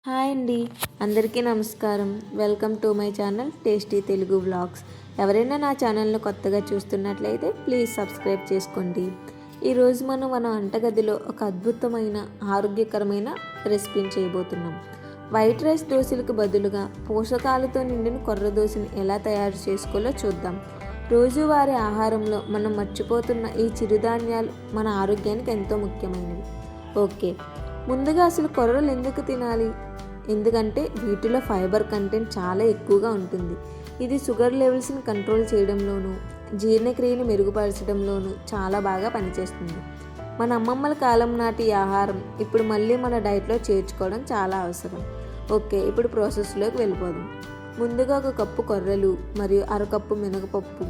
Hi అండి, అందరికీ నమస్కారం. Welcome to my channel tasty Telugu vlogs. ఎవరైనా నా ఛానల్ను కొత్తగా చూస్తున్నట్లయితే ప్లీజ్ సబ్స్క్రైబ్ చేసుకోండి. ఈరోజు మనం మన వంటగదిలో ఒక అద్భుతమైన ఆరోగ్యకరమైన రెసిపీని చేయబోతున్నాం. వైట్ రైస్ దోశలకు బదులుగా పోషకాలతో నిండిన కొర్ర దోశని ఎలా తయారు చేసుకోవాలో చూద్దాం. రోజువారీ ఆహారంలో మనం మర్చిపోతున్న ఈ చిరుధాన్యాలు మన ఆరోగ్యానికి ఎంతో ముఖ్యమైనవి. ఓకే, ముందుగా అసలు కొర్రలు ఎందుకు తినాలి? ఎందుకంటే వీటిలో ఫైబర్ కంటెంట్ చాలా ఎక్కువగా ఉంటుంది. ఇది షుగర్ లెవెల్స్ని కంట్రోల్ చేయడంలోనూ జీర్ణక్రియను మెరుగుపరచడంలోనూ చాలా బాగా పనిచేస్తుంది. మన అమ్మమ్మల కాలం నాటి ఆహారం ఇప్పుడు మళ్ళీ మన డైట్లో చేర్చుకోవడం చాలా అవసరం. ఓకే, ఇప్పుడు ప్రాసెస్లోకి వెళ్ళిపోదాం. ముందుగా ఒక కప్పు కొర్రలు మరియు అరకప్పు మినపప్పు,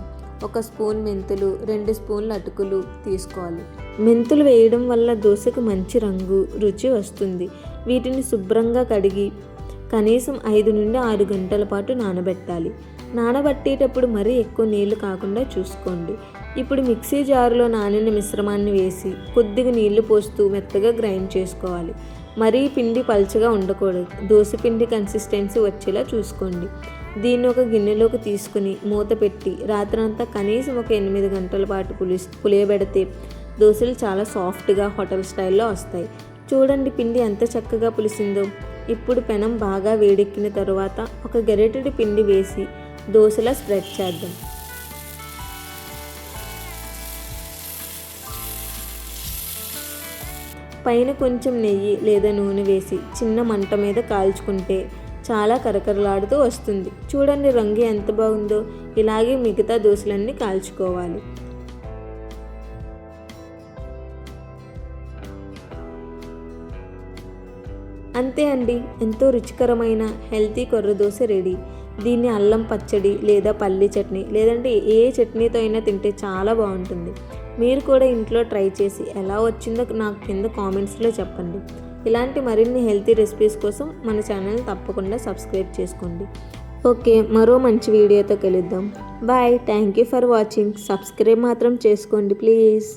1 స్పూన్ మెంతులు, 2 స్పూన్ల అటుకులు తీసుకోవాలి. మెంతులు వేయడం వల్ల దోశకు మంచి రంగు, రుచి వస్తుంది. వీటిని శుభ్రంగా కడిగి కనీసం 5 నుండి 6 గంటల పాటు నానబెట్టాలి. నానబెట్టేటప్పుడు మరీ ఎక్కువ నీళ్లు కాకుండా చూసుకోండి. ఇప్పుడు మిక్సీ జారులో నానిన మిశ్రమాన్ని వేసి కొద్దిగా నీళ్లు పోస్తూ మెత్తగా గ్రైండ్ చేసుకోవాలి. మరీ పిండి పల్చగా ఉండకూడదు. దోశ పిండి కన్సిస్టెన్సీ వచ్చేలా చూసుకోండి. దీన్ని ఒక గిన్నెలోకి తీసుకుని మూత పెట్టి రాత్రంతా కనీసం ఒక 8 గంటల పాటు పులియబెడితే దోశలు చాలా సాఫ్ట్గా హోటల్ స్టైల్లో వస్తాయి. చూడండి పిండి ఎంత చక్కగా పులిసిందో. ఇప్పుడు పెనం బాగా వేడెక్కిన తరువాత ఒక గరిటెడు పిండి వేసి దోశలా స్ప్రెడ్ చేద్దాం. పైన కొంచెం నెయ్యి లేదా నూనె వేసి చిన్న మంట మీద కాల్చుకుంటే చాలా కరకరలాడుతూ వస్తుంది. చూడండి రంగు ఎంత బాగుందో. ఇలాగే మిగతా దోశలన్నీ కాల్చుకోవాలి. అంతే అండి, ఎంతో రుచికరమైన హెల్తీ కొర్ర దోశ రెడీ. దీన్ని అల్లం పచ్చడి లేదా పల్లి చట్నీ లేదంటే ఏ చట్నీతో అయినా తింటే చాలా బాగుంటుంది. మీరు కూడా ఇంట్లో ట్రై చేసి ఎలా వచ్చిందో నాకు కింద కామెంట్స్లో చెప్పండి. ఇలాంటి మరిన్ని హెల్తీ రెసిపీస్ కోసం మన ఛానల్ తప్పకుండా సబ్స్క్రైబ్ చేసుకోండి. ఓకే, మరో మంచి వీడియోతో కలుద్దాం. Bye. Thank you for watching. Subscribe మాత్రం చేసుకోండి ప్లీజ్.